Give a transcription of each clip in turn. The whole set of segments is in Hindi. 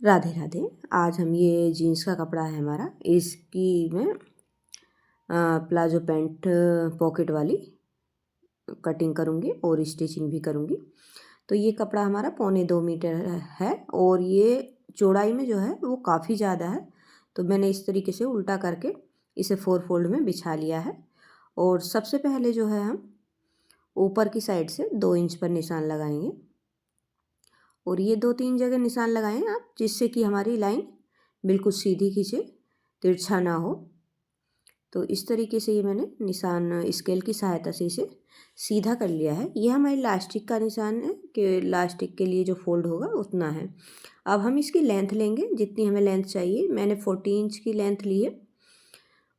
राधे राधे। आज हम ये जीन्स का कपड़ा है हमारा, इसकी मैं प्लाजो पैंट पॉकेट वाली कटिंग करूँगी और स्टिचिंग भी करूँगी। तो ये कपड़ा हमारा 1.25 मीटर है और ये चौड़ाई में जो है वो काफ़ी ज़्यादा है। तो मैंने इस तरीके से उल्टा करके इसे 4 फोल्ड में बिछा लिया है। और सबसे पहले जो है हम ऊपर की साइड से 2 इंच पर निशान लगाएंगे और ये 2-3 जगह निशान लगाएं आप, जिससे कि हमारी लाइन बिल्कुल सीधी खींचे, तिरछा ना हो। तो इस तरीके से ये मैंने निशान स्केल की सहायता से इसे सीधा कर लिया है। ये हमारी लास्टिक का निशान है कि लास्टिक के लिए जो फोल्ड होगा उतना है। अब हम इसकी लेंथ लेंगे, जितनी हमें लेंथ चाहिए। मैंने 40 इंच की लेंथ ली है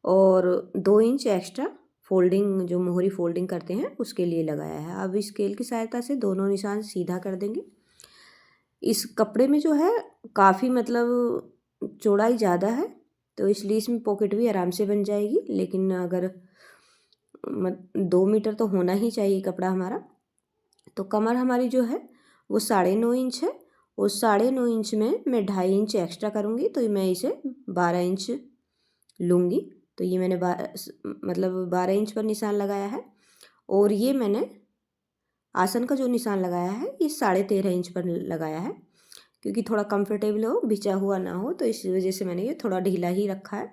और 2 इंच एक्स्ट्रा फोल्डिंग, जो मोहरी फोल्डिंग करते हैं उसके लिए लगाया है। अब स्केल की सहायता से दोनों निशान सीधा कर देंगे। इस कपड़े में जो है काफ़ी मतलब चौड़ाई ज़्यादा है, तो इसलिए इसमें पॉकेट भी आराम से बन जाएगी। लेकिन अगर 2 मीटर तो होना ही चाहिए कपड़ा हमारा। तो कमर हमारी जो है वो 9.5 इंच है और 9.5 इंच में मैं 2.5 इंच एक्स्ट्रा करूँगी, तो मैं इसे 12 इंच लूँगी। तो ये मैंने 12 इंच पर निशान लगाया है। और ये मैंने आसन का जो निशान लगाया है ये 13.5 इंच पर लगाया है, क्योंकि थोड़ा कंफर्टेबल हो, बिछा हुआ ना हो, तो इस वजह से मैंने ये थोड़ा ढीला ही रखा है।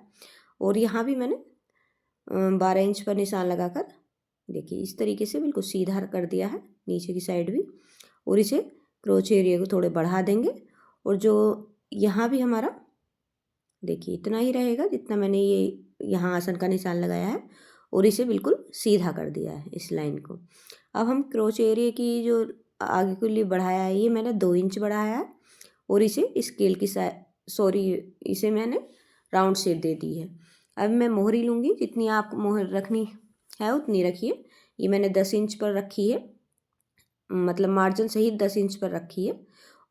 और यहाँ भी मैंने 12 इंच पर निशान लगाकर देखिए इस तरीके से बिल्कुल सीधा कर दिया है नीचे की साइड भी। और इसे क्रोच एरिया को थोड़े बढ़ा देंगे। और जो यहाँ भी हमारा देखिए इतना ही रहेगा जितना मैंने ये यहाँ आसन का निशान लगाया है, और इसे बिल्कुल सीधा कर दिया है इस लाइन को। अब हम क्रोच एरिया की जो आगे के लिए बढ़ाया है, ये मैंने 2 इंच बढ़ाया है और इसे स्केल की इसे मैंने राउंड शेप दे दी है। अब मैं मोहरी लूँगी, जितनी आप मोहर रखनी है उतनी रखिए। ये मैंने 10 इंच पर रखी है, मतलब मार्जिन सहित 10 इंच पर रखी है।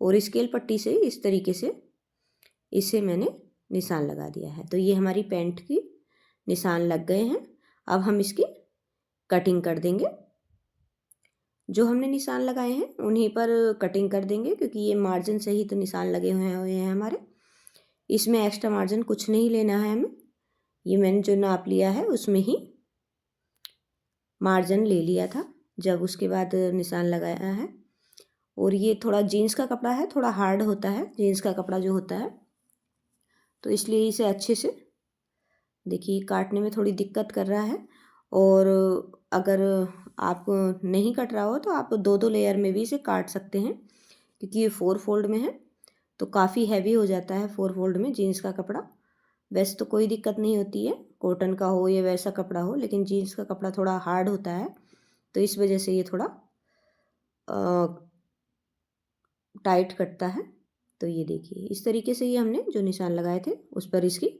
और स्केल पट्टी से इस तरीके से इसे मैंने निशान लगा दिया है। तो ये हमारी पैंट की निशान लग गए हैं। अब हम इसकी कटिंग कर देंगे। जो हमने निशान लगाए हैं उन्हीं पर कटिंग कर देंगे, क्योंकि ये मार्जिन सहित तो निशान लगे हुए हैं हमारे। इसमें एक्स्ट्रा मार्जिन कुछ नहीं लेना है हमें। ये मैंने जो नाप लिया है उसमें ही मार्जिन ले लिया था जब उसके बाद निशान लगाया है। और ये थोड़ा जीन्स का कपड़ा है, थोड़ा हार्ड होता है जीन्स का कपड़ा जो होता है, तो इसलिए इसे अच्छे से देखिए काटने में थोड़ी दिक्कत कर रहा है। और अगर आप नहीं कट रहा हो तो आप 2-2 लेयर में भी इसे काट सकते हैं, क्योंकि ये 4 फोल्ड में है तो काफ़ी हैवी हो जाता है 4 फोल्ड में जीन्स का कपड़ा। वैसे तो कोई दिक्कत नहीं होती है, कॉटन का हो या वैसा कपड़ा हो, लेकिन जीन्स का कपड़ा थोड़ा हार्ड होता है, तो इस वजह से ये थोड़ा टाइट कटता है। तो ये देखिए इस तरीके से ये हमने जो निशान लगाए थे उस पर इसकी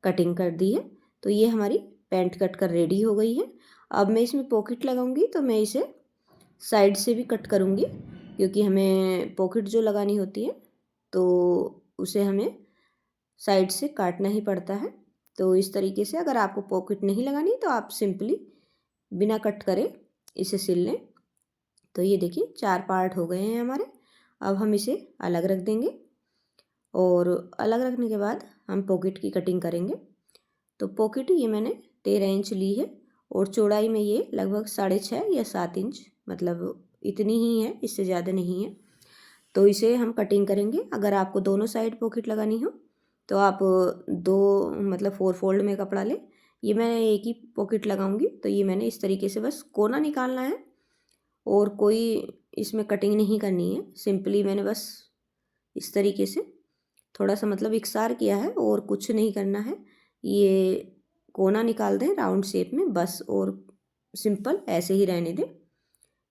कटिंग कर दी है। तो ये हमारी पैंट कट कर रेडी हो गई है। अब मैं इसमें पॉकेट लगाऊंगी, तो मैं इसे साइड से भी कट करूंगी, क्योंकि हमें पॉकेट जो लगानी होती है तो उसे हमें साइड से काटना ही पड़ता है। तो इस तरीके से अगर आपको पॉकेट नहीं लगानी तो आप सिंपली बिना कट करे इसे सिल लें। तो ये देखिए 4 पार्ट हो गए हैं हमारे। अब हम इसे अलग रख देंगे और अलग रखने के बाद हम पॉकेट की कटिंग करेंगे। तो पॉकेट ये मैंने 13 इंच ली है और चौड़ाई में ये लगभग 6.5 या 7 इंच, मतलब इतनी ही है, इससे ज़्यादा नहीं है। तो इसे हम कटिंग करेंगे। अगर आपको दोनों साइड पॉकेट लगानी हो तो आप दो मतलब 4 फोल्ड में कपड़ा लें। ये मैं एक ही पॉकेट लगाऊंगी, तो ये मैंने इस तरीके से बस कोना निकालना है और कोई इसमें कटिंग नहीं करनी है। सिंपली मैंने बस इस तरीके से थोड़ा सा मतलब इकसार किया है और कुछ नहीं करना है। ये कोना निकाल दें राउंड शेप में बस, और सिंपल ऐसे ही रहने दें।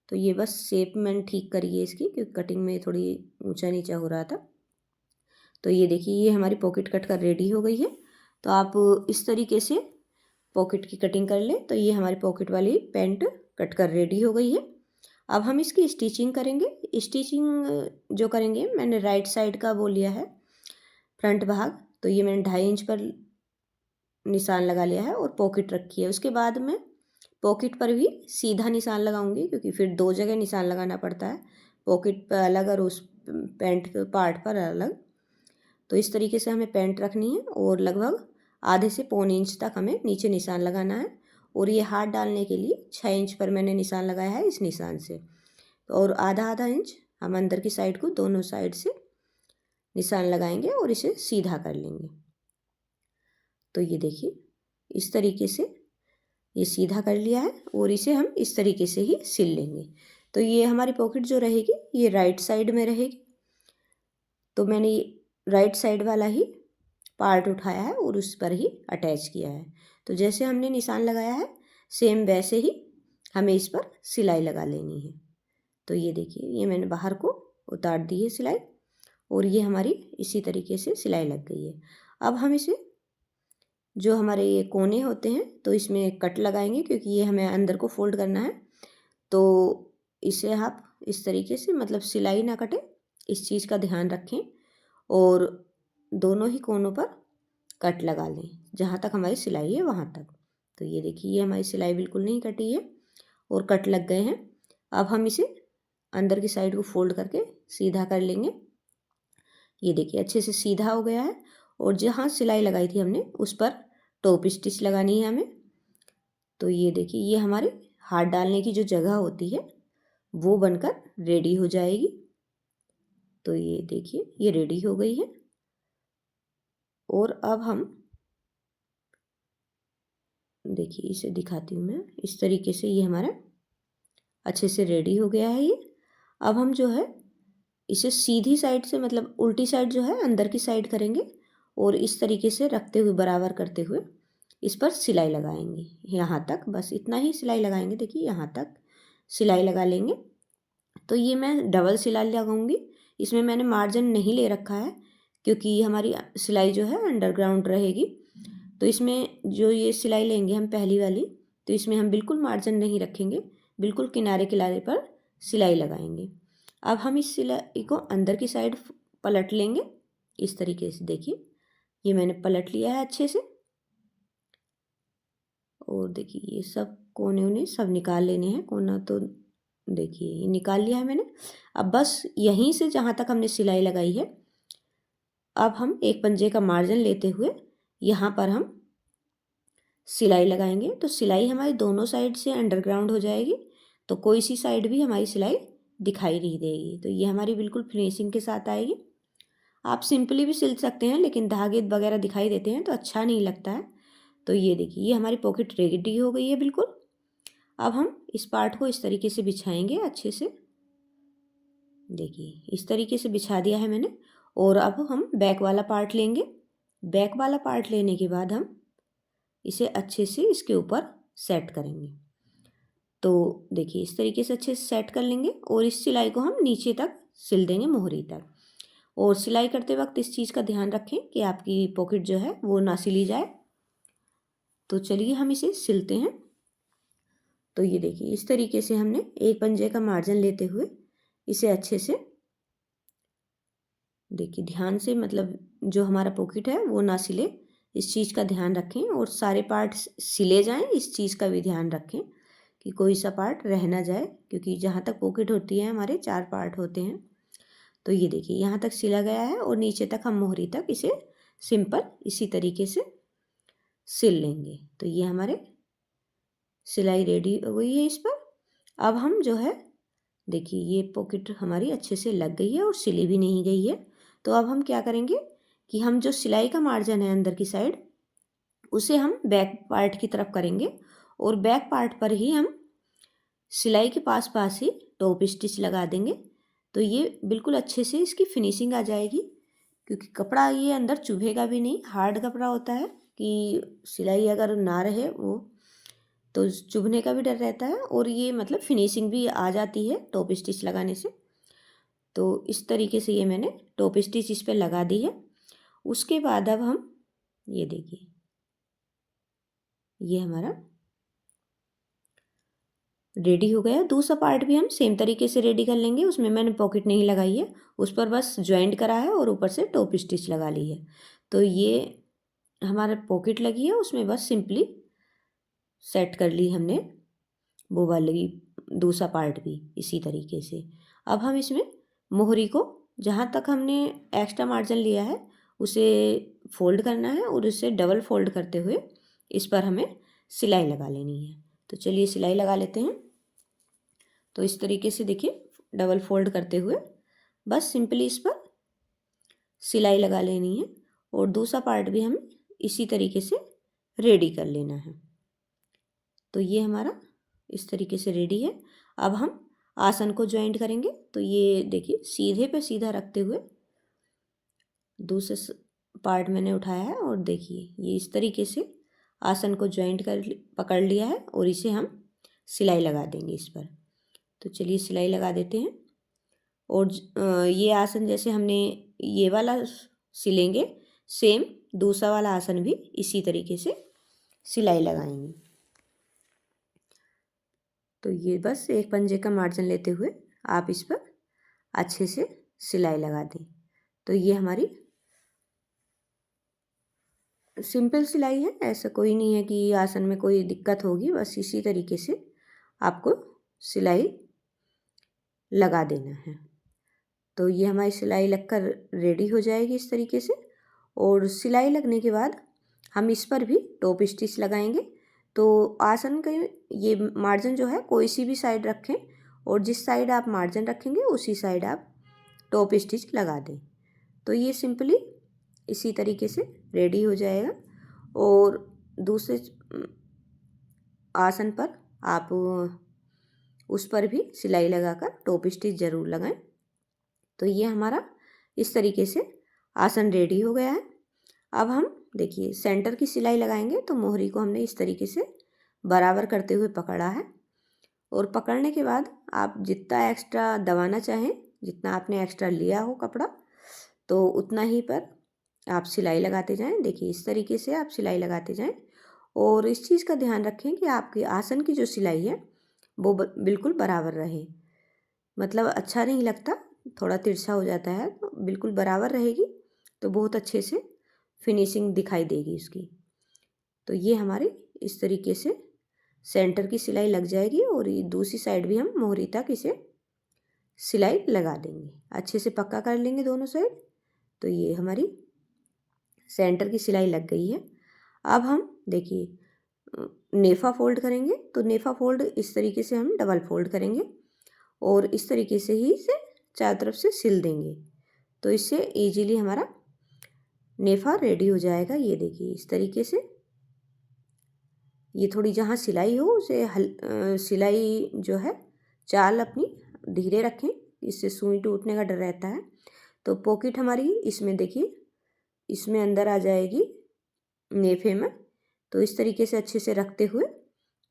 तो ये बस शेप मैंने ठीक करी है इसकी, क्योंकि कटिंग में थोड़ी ऊंचा नीचा हो रहा था। तो ये देखिए ये हमारी पॉकेट कट कर रेडी हो गई है। तो आप इस तरीके से पॉकेट की कटिंग कर लें। तो ये हमारी पॉकेट वाली पैंट कट कर रेडी हो गई है। अब हम इसकी स्टिचिंग करेंगे। स्टिचिंग जो करेंगे, मैंने राइट साइड का वो लिया है फ्रंट भाग, तो ये मैंने 2.5 इंच पर निशान लगा लिया है और पॉकेट रखी है। उसके बाद मैं पॉकेट पर भी सीधा निशान लगाऊंगी, क्योंकि फिर 2 जगह निशान लगाना पड़ता है, पॉकेट पर अलग और उस पैंट के पार्ट पर अलग। तो इस तरीके से हमें पैंट रखनी है और लगभग आधे से पौने इंच तक हमें नीचे निशान लगाना है। और ये हाथ डालने के लिए 6 इंच पर मैंने निशान लगाया है इस निशान से। और आधा आधा इंच हम अंदर की साइड को दोनों साइड से निशान लगाएंगे और इसे सीधा कर लेंगे। तो ये देखिए इस तरीके से ये सीधा कर लिया है और इसे हम इस तरीके से ही सिल लेंगे। तो ये हमारी पॉकेट जो रहेगी ये राइट साइड में रहेगी। तो मैंने राइट साइड वाला ही पार्ट उठाया है और उस पर ही अटैच किया है। तो जैसे हमने निशान लगाया है सेम वैसे ही हमें इस पर सिलाई लगा लेनी है। तो ये देखिए ये मैंने बाहर को उतार दी है सिलाई और ये हमारी इसी तरीके से सिलाई लग गई है। अब हम इसे जो हमारे ये कोने होते हैं तो इसमें कट लगाएंगे क्योंकि ये हमें अंदर को फोल्ड करना है। तो इसे आप इस तरीके से मतलब सिलाई ना कटे इस चीज़ का ध्यान रखें और दोनों ही कोनों पर कट लगा लें जहाँ तक हमारी सिलाई है वहाँ तक। तो ये देखिए ये हमारी सिलाई बिल्कुल नहीं कटी है और कट लग गए हैं। अब हम इसे अंदर की साइड को फोल्ड करके सीधा कर लेंगे। ये देखिए अच्छे से सीधा हो गया है और जहाँ सिलाई लगाई थी हमने उस पर टॉप स्टिच लगानी है हमें। तो ये देखिए ये हमारे हाथ डालने की जो जगह होती है वो बनकर रेडी हो जाएगी। तो ये देखिए ये रेडी हो गई है और अब हम देखिए इसे दिखाती हूँ मैं इस तरीके से ये हमारा अच्छे से रेडी हो गया है ये। अब हम जो है इसे सीधी साइड से मतलब उल्टी साइड जो है अंदर की साइड करेंगे और इस तरीके से रखते हुए बराबर करते हुए इस पर सिलाई लगाएंगे यहाँ तक, बस इतना ही सिलाई लगाएंगे। देखिए यहाँ तक सिलाई लगा लेंगे। तो ये मैं डबल सिलाई लगाऊंगी, इसमें मैंने मार्जिन नहीं ले रखा है क्योंकि हमारी सिलाई जो है अंडरग्राउंड रहेगी। तो इसमें जो ये सिलाई लेंगे हम पहली वाली तो इसमें हम बिल्कुल मार्जिन नहीं रखेंगे, बिल्कुल किनारे किनारे पर सिलाई लगाएंगे। अब हम इस सिलाई को अंदर की साइड पलट लेंगे इस तरीके से। देखिए ये मैंने पलट लिया है अच्छे से और देखिए ये सब कोने उन्हें सब निकाल लेने हैं। कोना तो देखिए ये निकाल लिया है मैंने। अब बस यहीं से जहाँ तक हमने सिलाई लगाई है अब हम एक पंजे का मार्जिन लेते हुए यहाँ पर हम सिलाई लगाएंगे। तो सिलाई हमारी दोनों साइड से अंडरग्राउंड हो जाएगी तो कोई सी साइड भी हमारी सिलाई दिखाई नहीं देगी। तो ये हमारी बिल्कुल फिनिशिंग के साथ आएगी। आप सिंपली भी सिल सकते हैं लेकिन धागे वगैरह दिखाई देते हैं तो अच्छा नहीं लगता है। तो ये देखिए ये हमारी पॉकेट रेडी हो गई है बिल्कुल। अब हम इस पार्ट को इस तरीके से बिछाएंगे अच्छे से। देखिए इस तरीके से बिछा दिया है मैंने और अब हम बैक वाला पार्ट लेंगे। बैक वाला पार्ट लेने के बाद हम इसे अच्छे से इसके ऊपर सेट करेंगे। तो देखिए इस तरीके से अच्छे से सेट कर लेंगे और इस सिलाई को हम नीचे तक सिल देंगे मोहरी तक। और सिलाई करते वक्त इस चीज़ का ध्यान रखें कि आपकी पॉकेट जो है वो ना सिली जाए। तो चलिए हम इसे सिलते हैं। तो ये देखिए इस तरीके से हमने एक पंजे का मार्जिन लेते हुए इसे अच्छे से देखिए ध्यान से मतलब जो हमारा पॉकेट है वो ना सिले इस चीज़ का ध्यान रखें और सारे पार्ट सिले जाएं इस चीज़ का भी ध्यान रखें कि कोई सा पार्ट रह ना जाए क्योंकि जहाँ तक पॉकेट होती है हमारे 4 पार्ट होते हैं। तो ये देखिए यहाँ तक सिला गया है और नीचे तक हम मोहरी तक इसे सिंपल इसी तरीके से सिल लेंगे। तो ये हमारे सिलाई रेडी हो गई है इस पर। अब हम जो है देखिए ये पॉकेट हमारी अच्छे से लग गई है और सिली भी नहीं गई है। तो अब हम क्या करेंगे कि हम जो सिलाई का मार्जिन है अंदर की साइड उसे हम बैक पार्ट की तरफ करेंगे और बैक पार्ट पर ही हम सिलाई के पास पास ही टॉप स्टिच लगा देंगे। तो ये बिल्कुल अच्छे से इसकी फिनिशिंग आ जाएगी क्योंकि कपड़ा ये अंदर चुभेगा भी नहीं। हार्ड कपड़ा होता है कि सिलाई अगर ना रहे वो तो चुभने का भी डर रहता है और ये मतलब फिनिशिंग भी आ जाती है टॉप स्टिच लगाने से। तो इस तरीके से ये मैंने टॉप स्टिच इस पे लगा दी है। उसके बाद अब हम ये देखिए ये हमारा रेडी हो गया। दूसरा पार्ट भी हम सेम तरीके से रेडी कर लेंगे। उसमें मैंने पॉकेट नहीं लगाई है, उस पर बस ज्वाइंट करा है और ऊपर से टॉप स्टिच लगा ली है। तो ये हमारा पॉकेट लगी है उसमें बस सिंपली सेट कर ली हमने वो वाली दूसरा पार्ट भी इसी तरीके से। अब हम इसमें मोहरी को जहाँ तक हमने एक्स्ट्रा मार्जिन लिया है उसे फोल्ड करना है और उसे डबल फोल्ड करते हुए इस पर हमें सिलाई लगा लेनी है। तो चलिए सिलाई लगा लेते हैं। तो इस तरीके से देखिए डबल फोल्ड करते हुए बस सिंपली इस पर सिलाई लगा लेनी है और दूसरा पार्ट भी हमें इसी तरीके से रेडी कर लेना है। तो ये हमारा इस तरीके से रेडी है। अब हम आसन को ज्वाइंट करेंगे। तो ये देखिए सीधे पे सीधा रखते हुए दूसरे पार्ट मैंने उठाया है और देखिए ये इस तरीके से आसन को ज्वाइंट कर पकड़ लिया है और इसे हम सिलाई लगा देंगे इस पर। तो चलिए सिलाई लगा देते हैं। और ये आसन जैसे हमने ये वाला सिलेंगे, सेम दूसरा वाला आसन भी इसी तरीके से सिलाई लगाएंगे। तो ये बस एक पंजे का मार्जिन लेते हुए आप इस पर अच्छे से सिलाई लगा दें। तो ये हमारी सिंपल सिलाई है, ऐसा कोई नहीं है कि आसन में कोई दिक्कत होगी। बस इसी तरीके से आपको सिलाई लगा देना है। तो ये हमारी सिलाई लगकर रेडी हो जाएगी इस तरीके से। और सिलाई लगने के बाद हम इस पर भी टॉप स्टिच लगाएंगे। तो आसन के ये मार्जिन जो है कोई सी भी साइड रखें और जिस साइड आप मार्जिन रखेंगे उसी साइड आप टॉप स्टिच लगा दें। तो ये सिंपली इसी तरीके से रेडी हो जाएगा। और दूसरे आसन पर आप उस पर भी सिलाई लगाकर टॉप स्टिच ज़रूर लगाएं। तो ये हमारा इस तरीके से आसन रेडी हो गया है। अब हम देखिए सेंटर की सिलाई लगाएंगे। तो मोहरी को हमने इस तरीके से बराबर करते हुए पकड़ा है और पकड़ने के बाद आप जितना एक्स्ट्रा दबाना चाहें, जितना आपने एक्स्ट्रा लिया हो कपड़ा, तो उतना ही पर आप सिलाई लगाते जाएं। देखिए इस तरीके से आप सिलाई लगाते जाएं। और इस चीज़ का ध्यान रखें कि आपके आसन की जो सिलाई है वो बिल्कुल बराबर रहे। मतलब अच्छा नहीं लगता, थोड़ा तिरछा हो जाता है। तो बिल्कुल बराबर रहेगी तो बहुत अच्छे से फिनिशिंग दिखाई देगी उसकी। तो ये हमारी इस तरीके से सेंटर की सिलाई लग जाएगी और ये दूसरी साइड भी हम मोहरी तक इसे सिलाई लगा देंगे, अच्छे से पक्का कर लेंगे दोनों साइड। तो ये हमारी सेंटर की सिलाई लग गई है। अब हम देखिए नेफा फोल्ड करेंगे। तो नेफा फोल्ड इस तरीके से हम डबल फोल्ड करेंगे और इस तरीके से ही इसे चारों तरफ से सिल देंगे। तो इससे इजीली हमारा नेफा रेडी हो जाएगा। ये देखिए इस तरीके से ये थोड़ी जहाँ सिलाई हो उसे सिलाई जो है चाल अपनी धीरे रखें, इससे सुई टूटने का डर रहता है। तो पॉकेट हमारी इसमें देखिए इसमें अंदर आ जाएगी नेफे में। तो इस तरीके से अच्छे से रखते हुए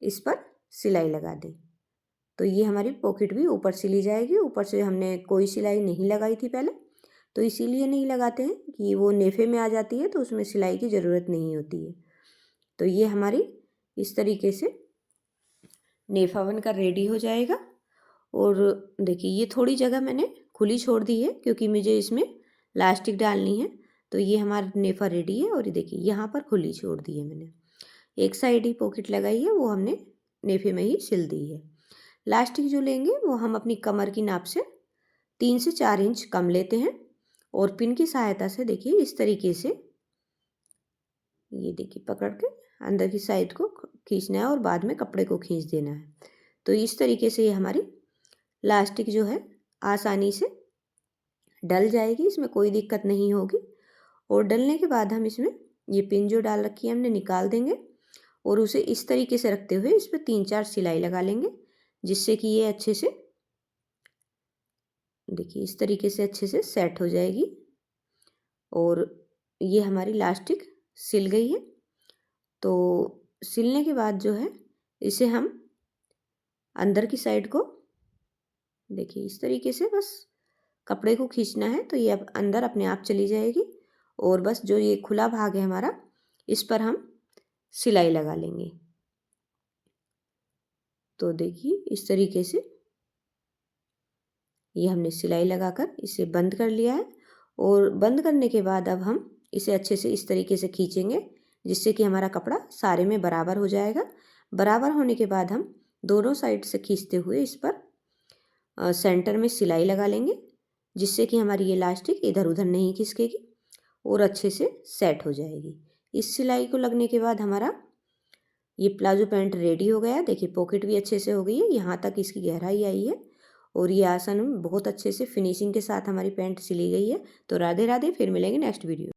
इस पर सिलाई लगा दें। तो ये हमारी पॉकेट भी ऊपर सिली जाएगी। ऊपर से हमने कोई सिलाई नहीं लगाई थी पहले, तो इसीलिए नहीं लगाते हैं कि वो नेफे में आ जाती है तो उसमें सिलाई की ज़रूरत नहीं होती है। तो ये हमारी इस तरीके से नेफा बनकर रेडी हो जाएगा। और देखिए ये थोड़ी जगह मैंने खुली छोड़ दी है क्योंकि मुझे इसमें लास्टिक डालनी है। तो ये हमारा नेफा रेडी है और ये देखिए यहाँ पर खुली छोड़ दी है मैंने। एक साइड ही पॉकेट लगाई है, वो हमने नेफे में ही सिल दी है। लास्टिक जो लेंगे वो हम अपनी कमर की नाप से 3 से 4 इंच कम लेते हैं और पिन की सहायता से देखिए इस तरीके से ये देखिए पकड़ के अंदर की साइड को खींचना है और बाद में कपड़े को खींच देना है। तो इस तरीके से ये हमारी लास्टिक जो है आसानी से डल जाएगी, इसमें कोई दिक्कत नहीं होगी। और डलने के बाद हम इसमें ये पिन जो डाल रखी है हमने निकाल देंगे और उसे इस तरीके से रखते हुए इस पर 3-4 सिलाई लगा लेंगे, जिससे कि ये अच्छे से देखिए इस तरीके से अच्छे से सेट हो जाएगी। और ये हमारी लास्टिक सिल गई है। तो सिलने के बाद जो है इसे हम अंदर की साइड को देखिए इस तरीके से बस कपड़े को खींचना है तो ये अब अंदर अपने आप चली जाएगी। और बस जो ये खुला भाग है हमारा इस पर हम सिलाई लगा लेंगे। तो देखिए इस तरीके से ये हमने सिलाई लगाकर इसे बंद कर लिया है। और बंद करने के बाद अब हम इसे अच्छे से इस तरीके से खींचेंगे जिससे कि हमारा कपड़ा सारे में बराबर हो जाएगा। बराबर होने के बाद हम दोनों साइड से खींचते हुए इस पर सेंटर में सिलाई लगा लेंगे, जिससे कि हमारी ये लास्टिक इधर उधर नहीं खिसकेगी। और अच्छे से सेट हो जाएगी। इस सिलाई को लगने के बाद हमारा ये प्लाजो पैंट रेडी हो गया। देखिए पॉकेट भी अच्छे से हो गई है, यहाँ तक इसकी गहराई आई है और ये आसन बहुत अच्छे से फिनिशिंग के साथ हमारी पैंट सिली गई है। तो राधे राधे, फिर मिलेंगे नेक्स्ट वीडियो।